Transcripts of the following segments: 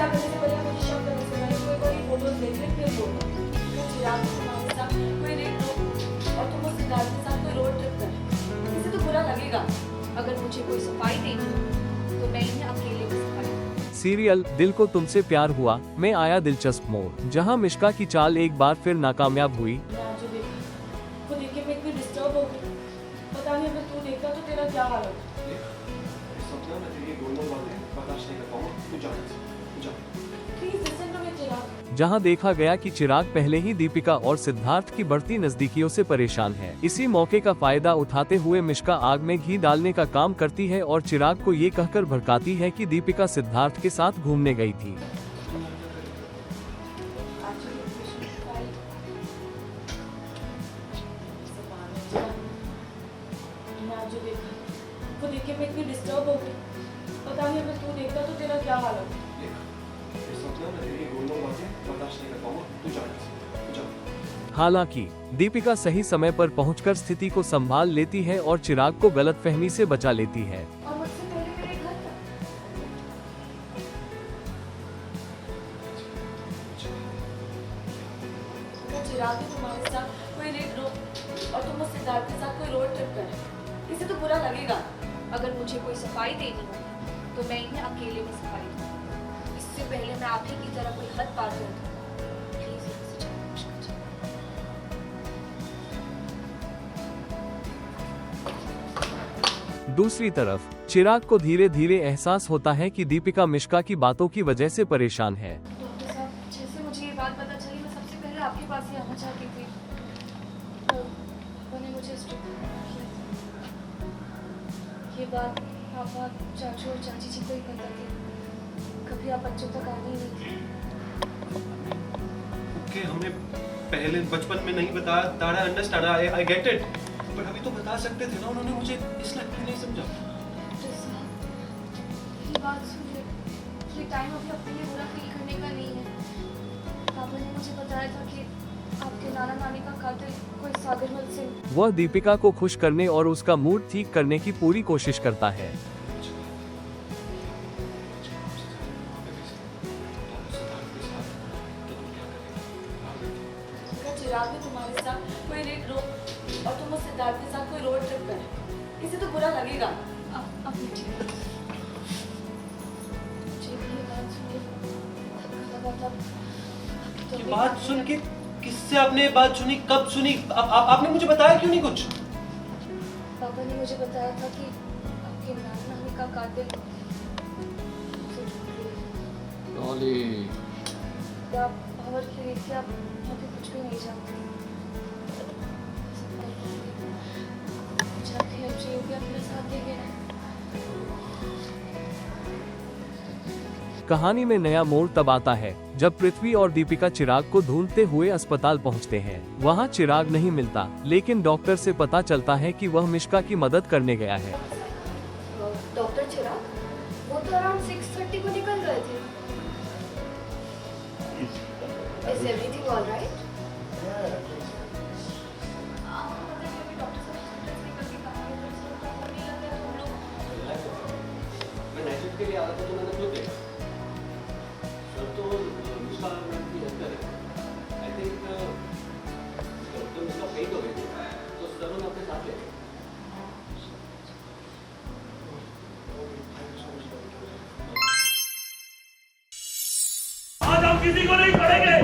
गुस्सा करने से पहले मुझे शक करने से पहले कोई कोई फोटोज देख ले फिर बोलो कि चिराग तुम्हारे साथ कोई रेट रो और तुम उस सिद्धार्थ के साथ कोई रोड ट्रिप कर। इसे तो बुरा लगेगा। अगर मुझे कोई सफाई देनी हो तो मैं इन्हें अकेले में सफाई। सीरियल दिल को तुमसे प्यार हुआ में आया दिलचस्प मोड़, जहां मिश्का की चाल एक बार फिर नाकामयाब हुई। वो देख के मैं इतनी डिस्टर्ब हो गई, पता नहीं अगर तू देखता तो तेरा क्या हाल होता। प्लीज लिसन टू मी चिराग। जहां देखा गया कि चिराग पहले ही दीपिका और सिद्धार्थ की बढ़ती नजदीकियों से परेशान है। इसी मौके का फायदा उठाते हुए मिश्का आग में घी डालने का काम करती है और चिराग को ये कहकर भड़काती है कि दीपिका सिद्धार्थ के साथ घूमने गई थी। वो देख के मैं इतनी डिस्टर्ब हो गई, पता नहीं अगर तू देखता तो तेरा क्या हाल होता। हालांकि दीपिका सही समय पर पहुंचकर स्थिति को संभाल लेती है और चिराग को गलतफहमी से बचा लेती है। और मुझसे पहले मेरे घर था। मैं चिराग भी तुम्हारे साथ कोई रेट रो और तुम उस सिद्धार्थ के साथ कोई रोड ट्रिप कर। इसे तो बुरा लगेगा। अगर मुझे कोई सफाई देनी हो तो मैं इन्हें अकेले में सफाई दूँ। इससे पहले मैं आप ही की तरह कोई हद पार कर दूँ। प्लीज यहाँ से जाओ, मुश्किल जाओ। दूसरी तरफ चिराग को धीरे धीरे एहसास होता है कि दीपिका मिश्का की बातों की वजह से परेशान है। डॉक्टर साहब, जैसे मुझे ये बात पता चली मैं सबसे पहले आपके पास ही आना चाहती थी। तो उन्होंने मुझे स्ट्रिप किया। ये बात पापा, चाचू और चाची जी को ही पता थी। कभी आप बच्चों तक आने ही नहीं थे। ओके, हमें पहले बचपन में नहीं बताया। तारा अंडरस्टैंड, आई गेट इट, पर अभी तो बता सकते थे ना। उन्होंने मुझे इसलिए क्यों नहीं समझा? डॉक्टर साहब, ये बात सुनिए, ये टाइम अभी अपने लिए बुरा फील करने का नहीं है। पापा ने मुझे बताया था कि आपके नाना नानी का कातिल कोई सागरमल सिंह। वह दीपिका को खुश करने और उसका मूड ठीक करने की पूरी कोशिश करता है। चिराग भी तुम्हारे साथ कोई रेट रो और तुम उस सिद्धार्थ के साथ कोई रोड ट्रिप कर। इसे तो बुरा लगेगा। अब मुझे ये बात सुनिए। ये बात सुन के किससे आपने ये बात सुनी? कब सुनी? आपने मुझे बताया क्यों नहीं कुछ? पापा ने मुझे बताया था कि आपके नाना नानी का कातिल आप पावर की रीत से आप अभी कुछ भी नहीं जानते। जाके अब जी भी अपने साथ देंगे ना। कहानी में नया मोड़ तब आता है जब पृथ्वी और दीपिका चिराग को ढूंढते हुए अस्पताल पहुंचते हैं। वहां चिराग नहीं मिलता, लेकिन डॉक्टर से पता चलता है कि वह मिश्का की मदद करने गया है। डॉक्टर चिराग, वो तो अराउंड 6:30 को निकल गए थे। Is everything all right? मैं नाइट के लिए आया था तो मैंने खुद देखा। सर तो उसका की अंदर है। आई थिंक तो उसका फेक हो गई थी, तो सर ने अपने साथ ले गए। आज हम किसी को नहीं छोड़ेंगे।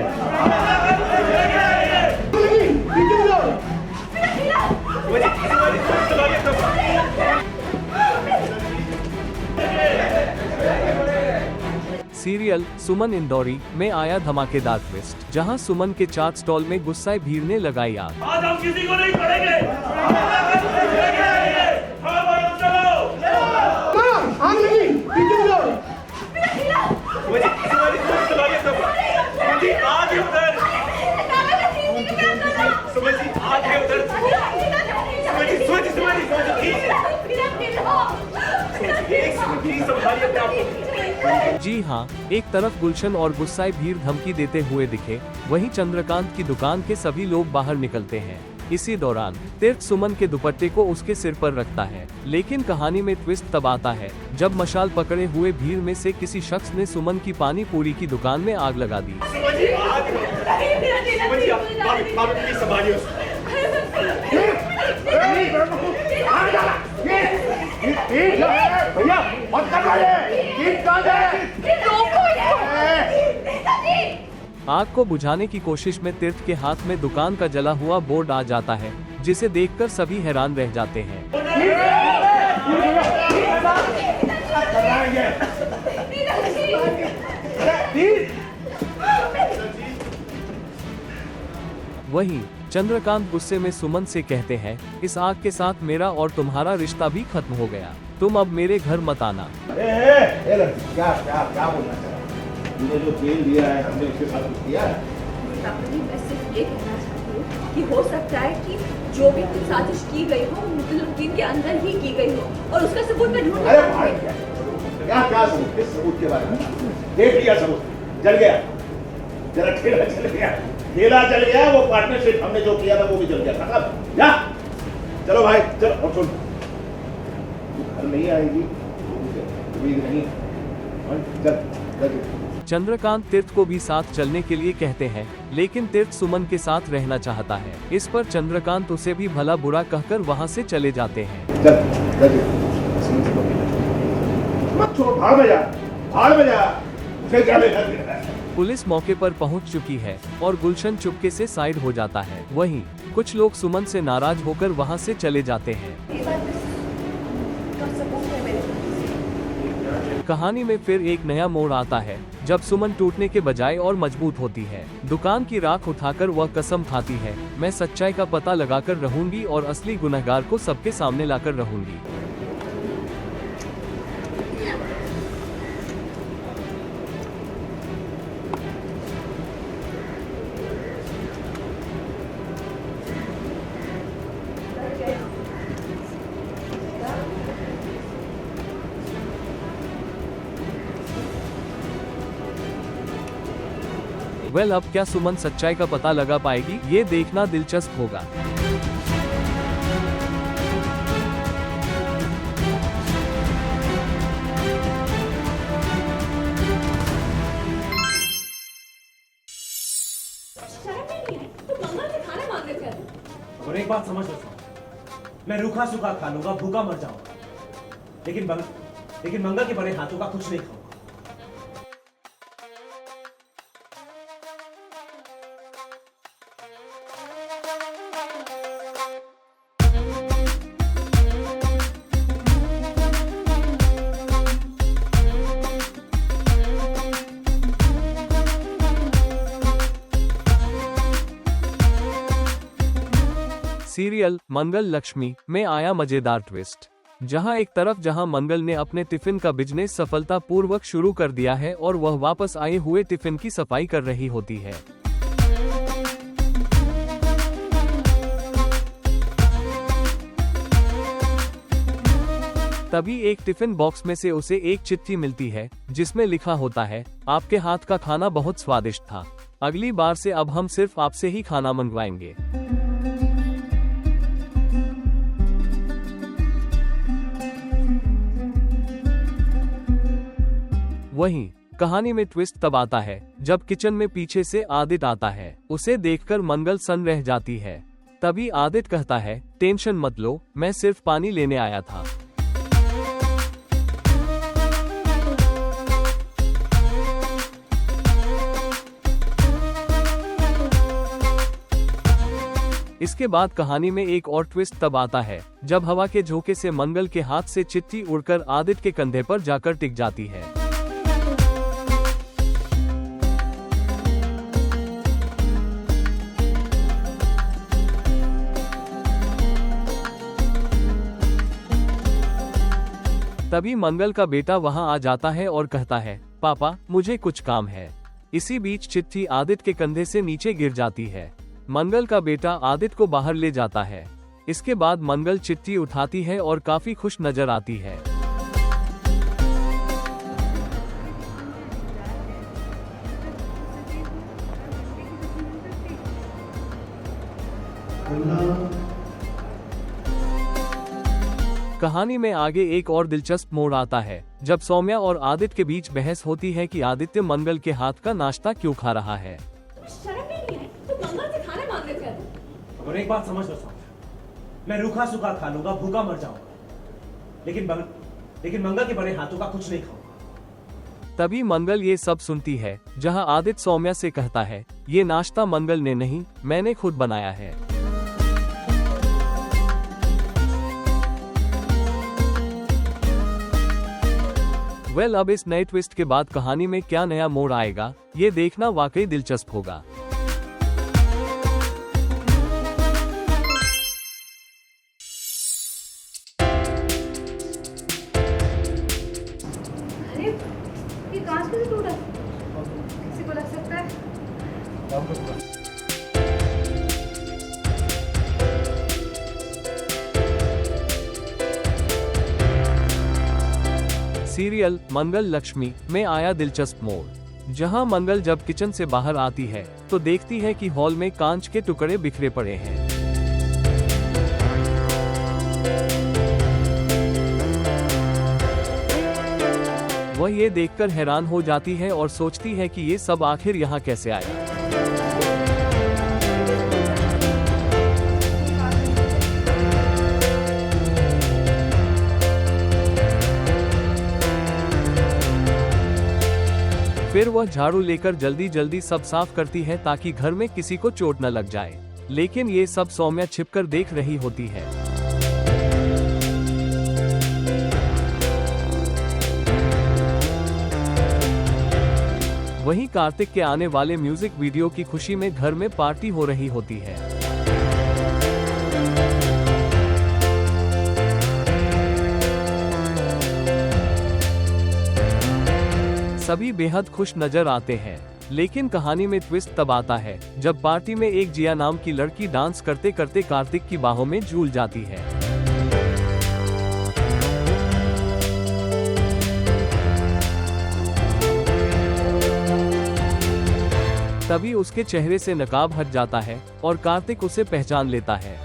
सीरियल सुमन इंदौरी में आया धमाकेदार ट्विस्ट, जहां सुमन के चाट स्टॉल में गुस्साए भीड़ ने लगाई आग। आज हम किसी को नहीं छोड़ेंगे। जी हाँ, एक तरफ गुलशन और गुस्साए भीड़ धमकी देते हुए दिखे, वहीं चंद्रकांत की दुकान के सभी लोग बाहर निकलते हैं। इसी दौरान तीर्थ सुमन के दुपट्टे को उसके सिर पर रखता है, लेकिन कहानी में ट्विस्ट तब आता है जब मशाल पकड़े हुए भीड़ में से किसी शख्स ने सुमन की पानी पूरी की दुकान में आग लगा दी। आग को बुझाने की कोशिश में तीर्थ के हाथ में दुकान का जला हुआ बोर्ड आ जाता है, जिसे देखकर सभी हैरान रह जाते हैं। वहीं चंद्रकांत गुस्से में सुमन से कहते हैं, इस आग के साथ मेरा और तुम्हारा रिश्ता भी खत्म हो गया, तुम अब मेरे घर मत आना। क्या क्या क्या बोलना चाह रहा है? तूने जो जेल दिया है, हमने उसके साथ कुछ किया है? मैं सिर्फ ये कहना चाहती हूँ कि हो सकता है कि जो भी साजिश की गई हो वो मुतलुद्दीन के अंदर ही की गई हो और उसका सबूत मैं ढूंढ अरे भाई क्या क्या सबूत? किस सबूत के बारे में? देख लिया सबूत, जल गया, जरा ठेला जल गया, ठेला जल गया, वो पार्टनरशिप हमने जो किया था वो भी जल गया, खत्म। जा चलो भाई चलो। और सुन, तू घर नहीं आएगी, उम्मीद नहीं है, चल। चंद्रकांत तीर्थ को भी साथ चलने के लिए कहते हैं, लेकिन तीर्थ सुमन के साथ रहना चाहता है। इस पर चंद्रकांत उसे भी भला बुरा कहकर वहां से चले जाते हैं। मत छोड़, भाड़ में जा, भाड़ में जा, उसे क्या लेना देना है? पुलिस मौके पर पहुंच चुकी है और गुलशन चुपके से साइड हो जाता है। वहीं कुछ लोग सुमन से नाराज होकर वहां से चले जाते हैं। कहानी में फिर एक नया मोड़ आता है जब सुमन टूटने के बजाय और मजबूत होती है। दुकान की राख उठाकर वह कसम खाती है, मैं सच्चाई का पता लगाकर रहूंगी और असली गुनहगार को सबके सामने लाकर रहूंगी। वेल, अब क्या सुमन सच्चाई का पता लगा पाएगी? ये देखना दिलचस्प होगा। और एक बात समझ लो, मैं रूखा सूखा खा लूंगा, भूखा मर जाऊंगा, लेकिन मंगल के बड़े हाथों का कुछ नहीं खाऊंगा। सीरियल मंगल लक्ष्मी में आया मजेदार ट्विस्ट, जहां एक तरफ मंगल ने अपने टिफिन का बिजनेस सफलतापूर्वक शुरू कर दिया है और वह वापस आए हुए टिफिन की सफाई कर रही होती है। तभी एक टिफिन बॉक्स में से उसे एक चिट्ठी मिलती है जिसमें लिखा होता है, आपके हाथ का खाना बहुत स्वादिष्ट था, अगली बार से अब हम सिर्फ आपसे ही खाना मंगवाएंगे। वहीं कहानी में ट्विस्ट तब आता है जब किचन में पीछे से आदित्य आता है। उसे देखकर मंगल सन्न रह जाती है। तभी आदित्य कहता है, टेंशन मत लो, मैं सिर्फ पानी लेने आया था। इसके बाद कहानी में एक और ट्विस्ट तब आता है जब हवा के झोंके से मंगल के हाथ से चिट्ठी उड़कर आदित्य के कंधे पर जाकर टिक जाती है। तभी मंगल का बेटा वहां आ जाता है और कहता है, पापा मुझे कुछ काम है। इसी बीच चिट्ठी आदित्य के कंधे से नीचे गिर जाती है। मंगल का बेटा आदित्य को बाहर ले जाता है। इसके बाद मंगल चिट्ठी उठाती है और काफी खुश नजर आती है। कहानी में आगे एक और दिलचस्प मोड़ आता है जब सौम्या और आदित्य के बीच बहस होती है कि आदित्य मंगल के हाथ का नाश्ता क्यों खा रहा है। शर्म नहीं है तो मंगल से खाना मांग लेते हैं। और एक बात समझ लो सौम्या, मैं रूखा सूखा खा लूंगा, भूखा मर जाऊंगा, लेकिन मंगल के बने हाथों का कुछ नहीं खाऊंगा। तभी मंगल ये सब सुनती है जहां आदित्य सौम्या से कहता है, ये नाश्ता मंगल ने नहीं, मैंने खुद बनाया है। अब इस नए ट्विस्ट के बाद कहानी में क्या नया मोड़ आएगा, ये देखना वाकई दिलचस्प होगा। अरे ये कांच कैसे टूटा? किसी को लग सकता है। सीरियल मंगल लक्ष्मी में आया दिलचस्प मोड़, जहां मंगल जब किचन से बाहर आती है तो देखती है कि हॉल में कांच के टुकड़े बिखरे पड़े हैं। वह ये देखकर हैरान हो जाती है और सोचती है कि ये सब आखिर यहाँ कैसे आया। फिर वह झाड़ू लेकर जल्दी जल्दी सब साफ करती है ताकि घर में किसी को चोट न लग जाए, लेकिन ये सब सौम्या छिपकर देख रही होती है। वहीं कार्तिक के आने वाले म्यूजिक वीडियो की खुशी में घर में पार्टी हो रही होती है। सभी बेहद खुश नजर आते हैं, लेकिन कहानी में ट्विस्ट तब आता है जब पार्टी में एक जिया नाम की लड़की डांस करते करते कार्तिक की बाहों में झूल जाती है। तभी उसके चेहरे से नकाब हट जाता है और कार्तिक उसे पहचान लेता है।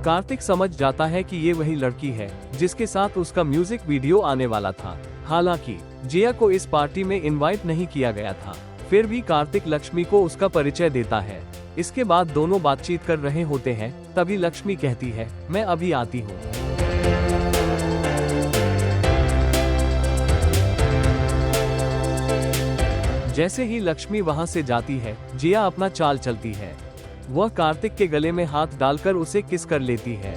कार्तिक समझ जाता है कि ये वही लड़की है जिसके साथ उसका म्यूजिक वीडियो आने वाला था। हालांकि जिया को इस पार्टी में इनवाइट नहीं किया गया था, फिर भी कार्तिक लक्ष्मी को उसका परिचय देता है। इसके बाद दोनों बातचीत कर रहे होते हैं, तभी लक्ष्मी कहती है, मैं अभी आती हूँ। जैसे ही लक्ष्मी वहां से जाती है, जिया अपना चाल चलती है। वह कार्तिक के गले में हाथ डालकर उसे किस कर लेती है।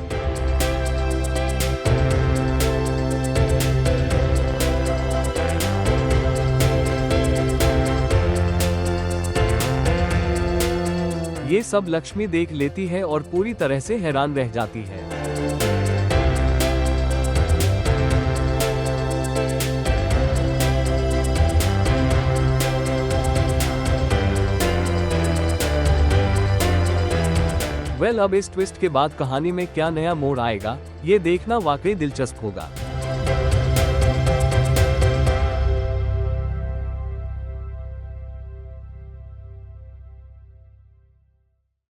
ये सब लक्ष्मी देख लेती है और पूरी तरह से हैरान रह जाती है। अब इस ट्विस्ट के बाद कहानी में क्या नया मोड़ आएगा, ये देखना वाकई दिलचस्प होगा।